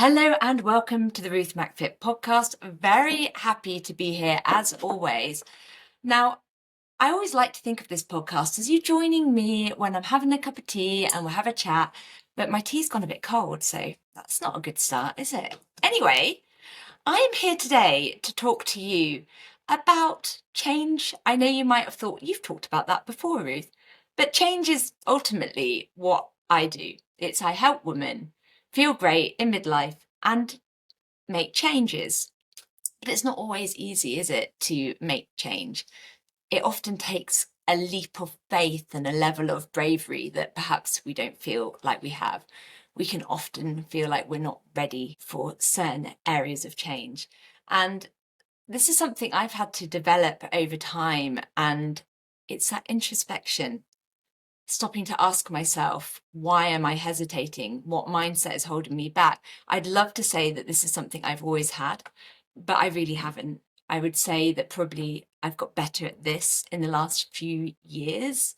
Hello and welcome to the Ruth Mac Fit podcast. Very happy to be here as always. Now, I always like to think of this podcast as you joining me when I'm having a cup of tea and we'll have a chat, but my tea's gone a bit cold, so that's not a good start, is it? Anyway, I am here today to talk to you about change. I know you might have thought you've talked about that before, Ruth, but change is ultimately what I do. I help women feel great in midlife and make changes. But it's not always easy, is it, to make change? It often takes a leap of faith and a level of bravery that perhaps we don't feel like we have. We can often feel like we're not ready for certain areas of change. And this is something I've had to develop over time, and it's that introspection, stopping to ask myself, why am I hesitating? What mindset is holding me back? I'd love to say that this is something I've always had, but I really haven't. I would say that probably I've got better at this in the last few years.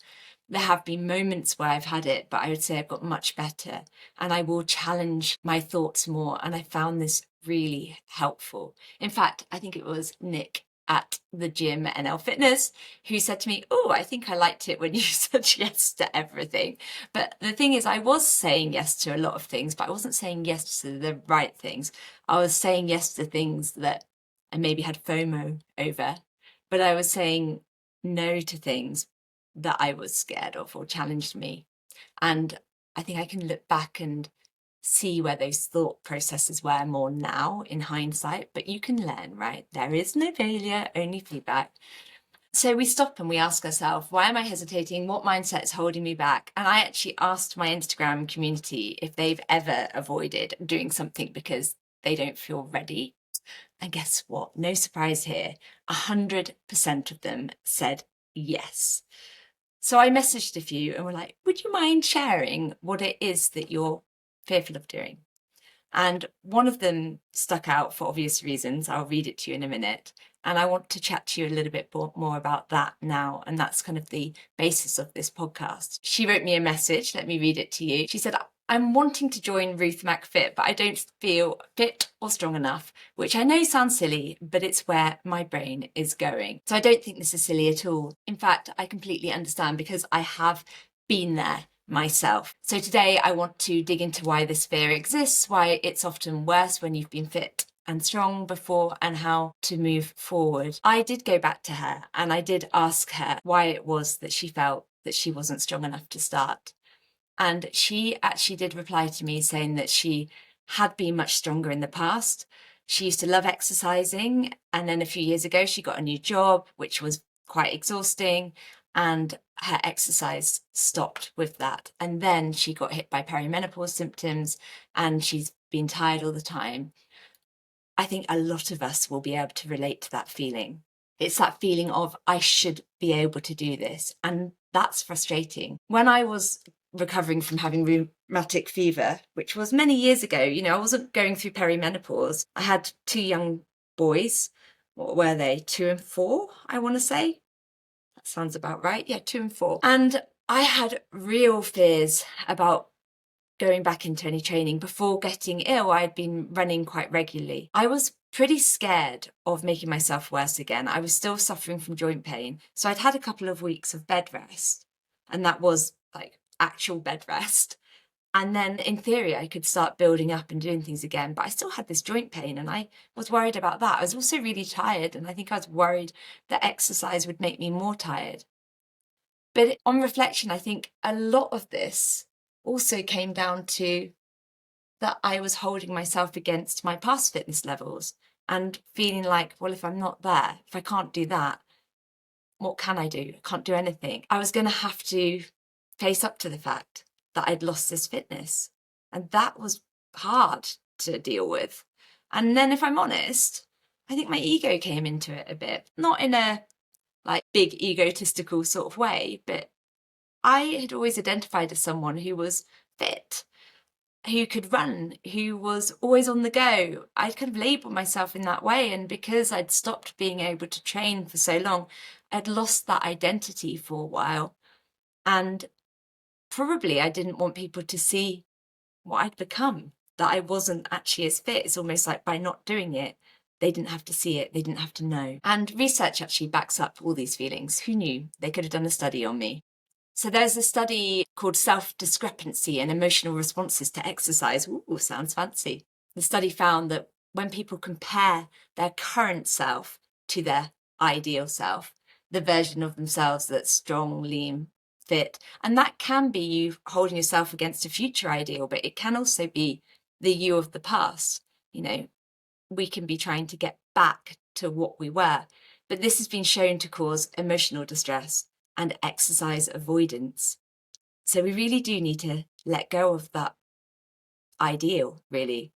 There have been moments where I've had it, but I would say I've got much better, and I will challenge my thoughts more. And I found this really helpful. In fact, I think it was Nick at the gym, NL Fitness, who said to me, "Oh, I think I liked it when you said yes to everything." But the thing is, I was saying yes to a lot of things, but I wasn't saying yes to the right things. I was saying yes to things that I maybe had FOMO over, but I was saying no to things that I was scared of or challenged me. And I think I can look back and see where those thought processes were more now in hindsight, but you can learn, right? There is no failure, only feedback. So we stop and we ask ourselves, why am I hesitating? What mindset is holding me back? And I actually asked my Instagram community if they've ever avoided doing something because they don't feel ready. And guess what? No surprise here. 100% of them said yes. So I messaged a few and were like, would you mind sharing what it is that you're fearful of doing? And one of them stuck out for obvious reasons. I'll read it to you in a minute. And I want to chat to you a little bit more about that now. And that's kind of the basis of this podcast. She wrote me a message. Let me read it to you. She said, I'm wanting to join Ruth Mac Fit, but I don't feel fit or strong enough, which I know sounds silly, but it's where my brain is going. So I don't think this is silly at all. In fact, I completely understand because I have been there myself. So today I want to dig into why this fear exists, why it's often worse when you've been fit and strong before, and how to move forward. I did go back to her and I did ask her why it was that she felt that she wasn't strong enough to start. And she actually did reply to me saying that she had been much stronger in the past. She used to love exercising. And then a few years ago, she got a new job, which was quite exhausting. And her exercise stopped with that. And then she got hit by perimenopause symptoms and she's been tired all the time. I think a lot of us will be able to relate to that feeling. It's that feeling of, I should be able to do this. And that's frustrating. When I was recovering from having rheumatic fever, which was many years ago, I wasn't going through perimenopause. I had two young boys. What were they? 2 and 4, I want to say. That sounds about right. Yeah, 2 and 4. And I had real fears about going back into any training. Before getting ill, I'd been running quite regularly. I was pretty scared of making myself worse again. I was still suffering from joint pain. So I'd had a couple of weeks of bed rest, and that was like actual bed rest. And then in theory, I could start building up and doing things again. But I still had this joint pain and I was worried about that. I was also really tired. And I think I was worried that exercise would make me more tired. But on reflection, I think a lot of this also came down to that I was holding myself against my past fitness levels and feeling like, well, if I'm not there, if I can't do that, what can I do? I can't do anything. I was going to have to face up to the fact that I'd lost this fitness. And that was hard to deal with. And then if I'm honest, I think my ego came into it a bit, not in a like big egotistical sort of way, but I had always identified as someone who was fit, who could run, who was always on the go. I'd kind of labelled myself in that way. And because I'd stopped being able to train for so long, I'd lost that identity for a while. And probably I didn't want people to see what I'd become, that I wasn't actually as fit. It's almost like by not doing it, they didn't have to see it, they didn't have to know. And research actually backs up all these feelings. Who knew? They could have done a study on me. So there's a study called Self-Discrepancy and Emotional Responses to Exercise. Ooh, sounds fancy. The study found that when people compare their current self to their ideal self, the version of themselves that's strong, lean, fit, and that can be you holding yourself against a future ideal, but it can also be the you of the past. You know, we can be trying to get back to what we were, but this has been shown to cause emotional distress and exercise avoidance. So we really do need to let go of that ideal, really.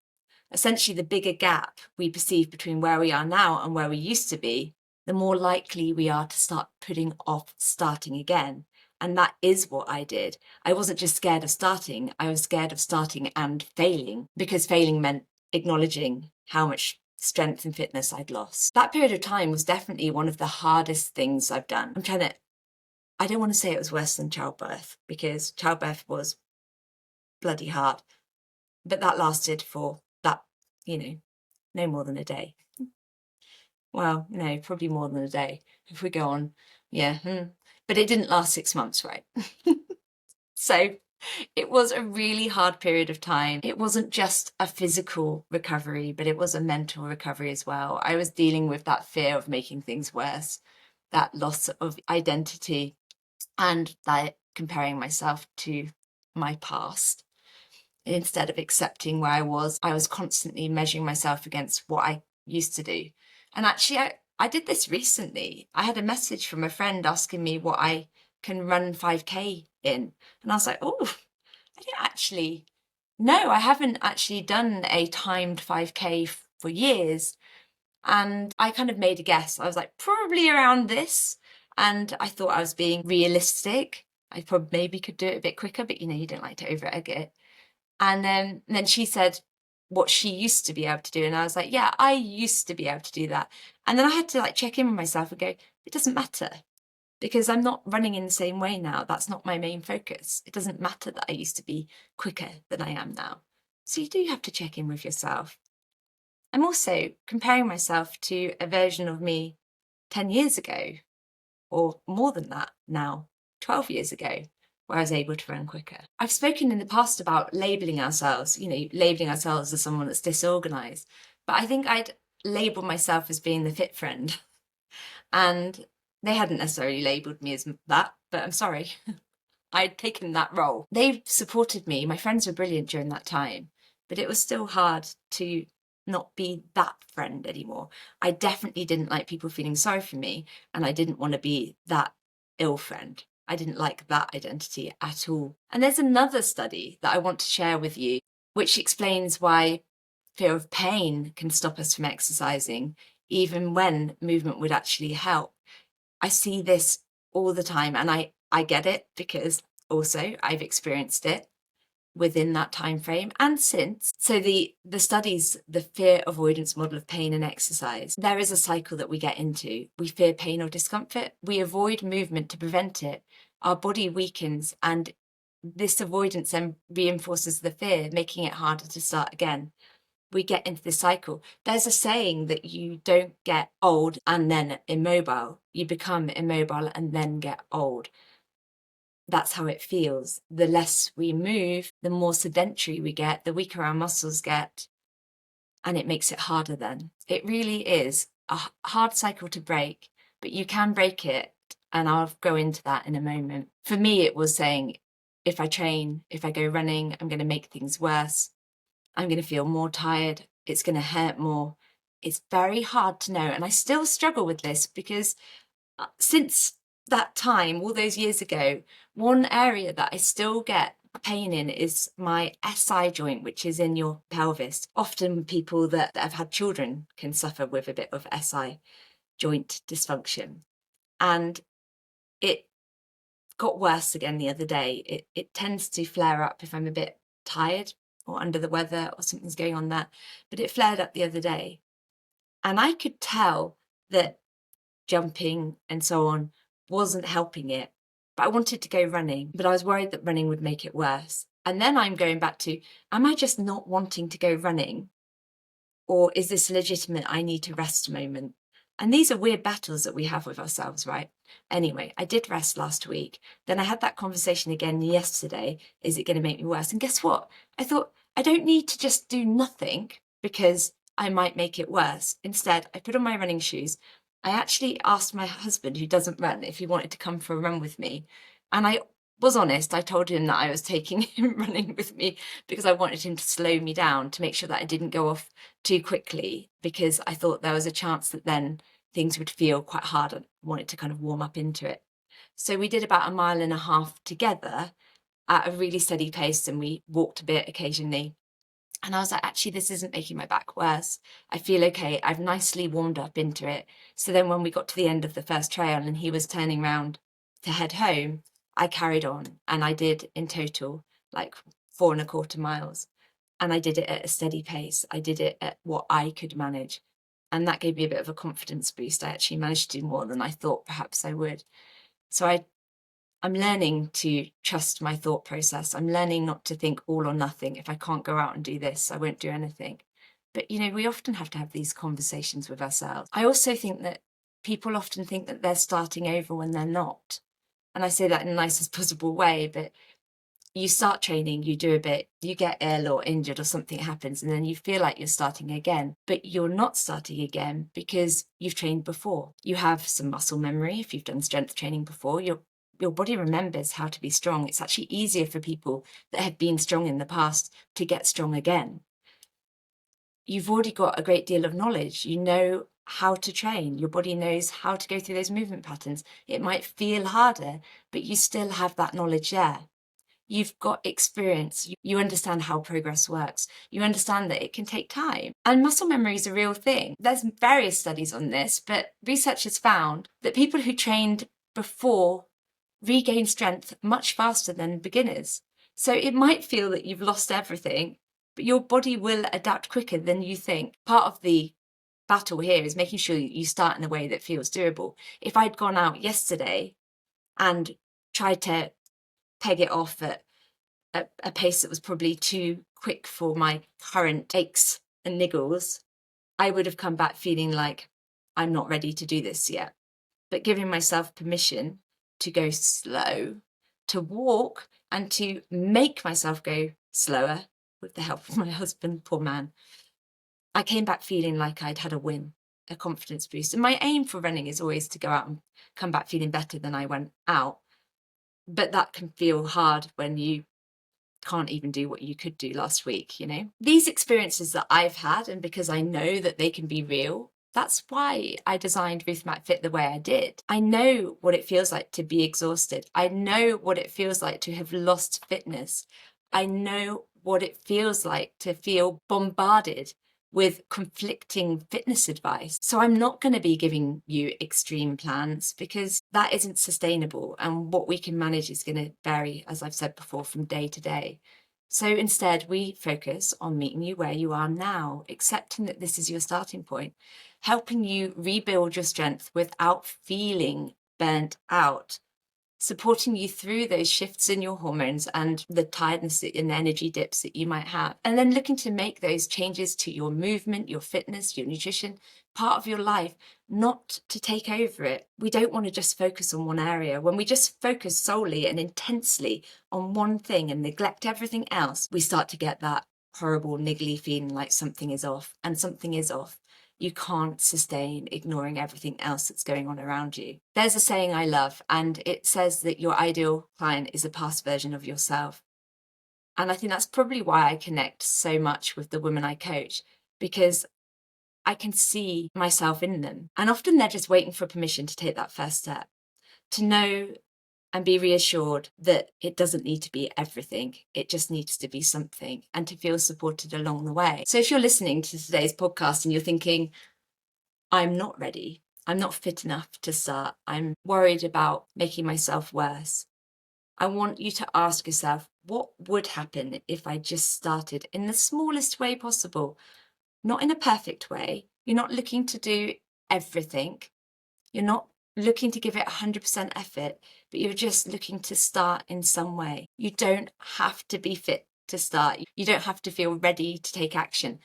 Essentially, the bigger gap we perceive between where we are now and where we used to be, the more likely we are to start putting off starting again. And that is what I did. I wasn't just scared of starting, I was scared of starting and failing, because failing meant acknowledging how much strength and fitness I'd lost. That period of time was definitely one of the hardest things I've done. I don't want to say it was worse than childbirth, because childbirth was bloody hard, but that lasted for no more than a day. Well, no, probably more than a day if we go on. Yeah. But it didn't last 6 months, right? So it was a really hard period of time. It wasn't just a physical recovery, but it was a mental recovery as well. I was dealing with that fear of making things worse, that loss of identity, and that comparing myself to my past. Instead of accepting where I was constantly measuring myself against what I used to do. And actually, I did this recently. I had a message from a friend asking me what I can run 5K in. And I was like, oh, I haven't actually done a timed 5K for years. And I kind of made a guess. I was like, probably around this. And I thought I was being realistic. I probably maybe could do it a bit quicker, but you don't like to over egg it. And then she said what she used to be able to do. And I was like, yeah, I used to be able to do that. And then I had to check in with myself and go, it doesn't matter, because I'm not running in the same way now. That's not my main focus. It doesn't matter that I used to be quicker than I am now. So you do have to check in with yourself. I'm also comparing myself to a version of me 10 years ago, or more than that now, 12 years ago, where I was able to run quicker. I've spoken in the past about labeling ourselves as someone that's disorganized, but I think I'd label myself as being the fit friend. And they hadn't necessarily labeled me as that, but I'm sorry. I'd taken that role. They've supported me. My friends were brilliant during that time, but it was still hard to not be that friend anymore. I definitely didn't like people feeling sorry for me, and I didn't want to be that ill friend. I didn't like that identity at all. And there's another study that I want to share with you, which explains why fear of pain can stop us from exercising, even when movement would actually help. I see this all the time, and I get it, because also I've experienced it within that time frame and since. So the studies, the fear avoidance model of pain and exercise, there is a cycle that we get into. We fear pain or discomfort. We avoid movement to prevent it. Our body weakens, and this avoidance then reinforces the fear, making it harder to start again. We get into this cycle. There's a saying that you don't get old and then immobile. You become immobile and then get old. That's how it feels. The less we move, the more sedentary we get, the weaker our muscles get, and it makes it harder then. It really is a hard cycle to break, but you can break it, and I'll go into that in a moment. For me, it was saying, if I train, if I go running, I'm going to make things worse. I'm going to feel more tired. It's going to hurt more. It's very hard to know. And I still struggle with this, because since that time, all those years ago, one area that I still get pain in is my SI joint, which is in your pelvis. Often people that have had children can suffer with a bit of SI joint dysfunction. And it got worse again the other day. It tends to flare up if I'm a bit tired or under the weather or something's going on there. But it flared up the other day. And I could tell that jumping and so on wasn't helping it. But I wanted to go running, but I was worried that running would make it worse. And then I'm going back to, am I just not wanting to go running? Or is this legitimate? I need to rest a moment. And these are weird battles that we have with ourselves, right? Anyway, I did rest last week. Then I had that conversation again yesterday. Is it going to make me worse? And guess what? I thought, I don't need to just do nothing because I might make it worse. Instead, I put on my running shoes. I actually asked my husband, who doesn't run, if he wanted to come for a run with me. And I was honest. I told him that I was taking him running with me because I wanted him to slow me down to make sure that I didn't go off too quickly, because I thought there was a chance that then things would feel quite hard. I wanted to kind of warm up into it. So we did about 1.5 miles together at a really steady pace, and we walked a bit occasionally. And I was like, actually, this isn't making my back worse. I feel okay. I've nicely warmed up into it. So then when we got to the end of the first trail and he was turning around to head home, I carried on, and I did in total like 4.25 miles. And I did it at a steady pace. I did it at what I could manage. And that gave me a bit of a confidence boost. I actually managed to do more than I thought perhaps I would. So I'm learning to trust my thought process. I'm learning not to think all or nothing. If I can't go out and do this, I won't do anything. But, we often have to have these conversations with ourselves. I also think that people often think that they're starting over when they're not. And I say that in the nicest possible way, but you start training, you do a bit, you get ill or injured or something happens, and then you feel like you're starting again, but you're not starting again because you've trained before. You have some muscle memory. If you've done strength training before, your body remembers how to be strong. It's actually easier for people that have been strong in the past to get strong again. You've already got a great deal of knowledge. You know how to train. Your body knows how to go through those movement patterns. It might feel harder, but you still have that knowledge there. You've got experience. You understand how progress works. You understand that it can take time. And muscle memory is a real thing. There's various studies on this, but research has found that people who trained before regain strength much faster than beginners. So it might feel that you've lost everything, but your body will adapt quicker than you think. Part of the battle here is making sure you start in a way that feels doable. If I'd gone out yesterday and tried to peg it off at a pace that was probably too quick for my current aches and niggles, I would have come back feeling like I'm not ready to do this yet. But giving myself permission to go slow, to walk, and to make myself go slower with the help of my husband, poor man, I came back feeling like I'd had a win, a confidence boost. And my aim for running is always to go out and come back feeling better than I went out. But that can feel hard when you can't even do what you could do last week, These experiences that I've had, and because I know that they can be real, that's why I designed Ruth Mac Fit the way I did. I know what it feels like to be exhausted. I know what it feels like to have lost fitness. I know what it feels like to feel bombarded with conflicting fitness advice. So I'm not going to be giving you extreme plans because that isn't sustainable. And what we can manage is going to vary, as I've said before, from day to day. So instead, we focus on meeting you where you are now, accepting that this is your starting point, helping you rebuild your strength without feeling burnt out, supporting you through those shifts in your hormones and the tiredness and energy dips that you might have. And then looking to make those changes to your movement, your fitness, your nutrition, part of your life, not to take over it. We don't want to just focus on one area. When we just focus solely and intensely on one thing and neglect everything else, we start to get that horrible niggly feeling like something is off, and something is off. You can't sustain ignoring everything else that's going on around you. There's a saying I love, and it says that your ideal client is a past version of yourself. And I think that's probably why I connect so much with the women I coach, because I can see myself in them. And often they're just waiting for permission to take that first step, to know and be reassured that it doesn't need to be everything. It just needs to be something, and to feel supported along the way. So if you're listening to today's podcast and you're thinking, I'm not ready, I'm not fit enough to start, I'm worried about making myself worse, I want you to ask yourself, what would happen if I just started in the smallest way possible? Not in a perfect way. You're not looking to do everything. You're not looking to give it 100% effort, but you're just looking to start in some way. You don't have to be fit to start. You don't have to feel ready to take action.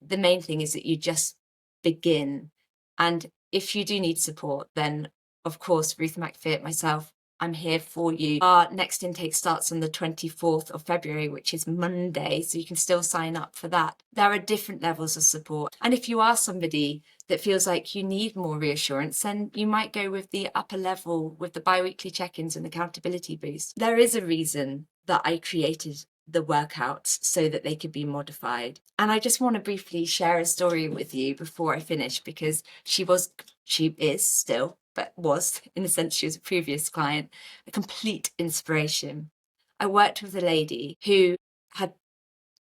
The main thing is that you just begin. And if you do need support, then of course, Ruth Mac Fit, myself, I'm here for you. Our next intake starts on the 24th of February, which is Monday, so you can still sign up for that. There are different levels of support. And if you are somebody that feels like you need more reassurance, then you might go with the upper level with the bi-weekly check-ins and accountability boost. There is a reason that I created the workouts so that they could be modified. And I just want to briefly share a story with you before I finish, because she is still, but was, in a sense, she was a previous client, a complete inspiration. I worked with a lady who had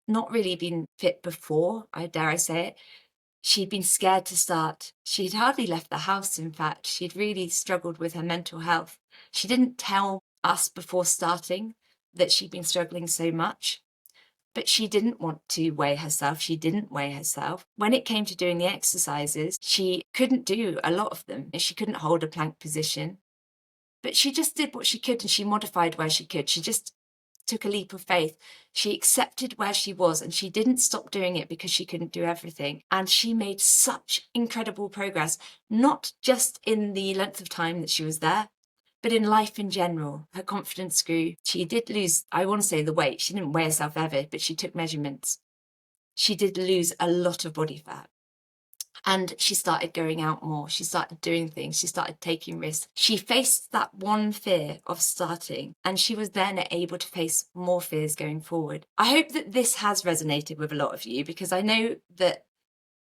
not really been fit before, dare I say it. She'd been scared to start. She'd hardly left the house, in fact. She'd really struggled with her mental health. She didn't tell us before starting that she'd been struggling so much, but she didn't want to weigh herself. She didn't weigh herself. When it came to doing the exercises, she couldn't do a lot of them. She couldn't hold a plank position, but she just did what she could and she modified where she could. She just took a leap of faith. She accepted where she was and she didn't stop doing it because she couldn't do everything. And she made such incredible progress, not just in the length of time that she was there, but in life in general. Her confidence grew. She did lose, I want to say, the weight. She didn't weigh herself ever, but she took measurements. She did lose a lot of body fat. And she started going out more. She started doing things. She started taking risks. She faced that one fear of starting, and she was then able to face more fears going forward. I hope that this has resonated with a lot of you, because I know that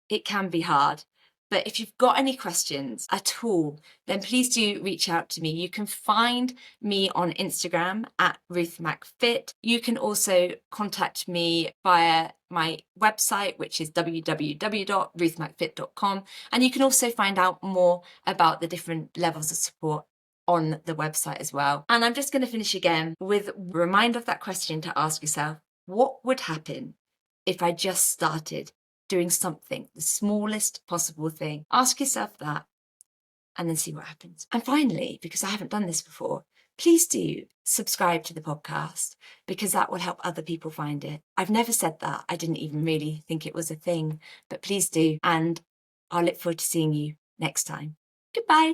it can be hard. But if you've got any questions at all, then please do reach out to me. You can find me on Instagram at Ruth Mac Fit. You can also contact me via my website, which is www.ruthmacfit.com. And you can also find out more about the different levels of support on the website as well. And I'm just going to finish again with a reminder of that question to ask yourself: what would happen if I just started doing something, the smallest possible thing? Ask yourself that and then see what happens. And finally, because I haven't done this before, please do subscribe to the podcast, because that will help other people find it. I've never said that. I didn't even really think it was a thing, but please do. And I'll look forward to seeing you next time. Goodbye.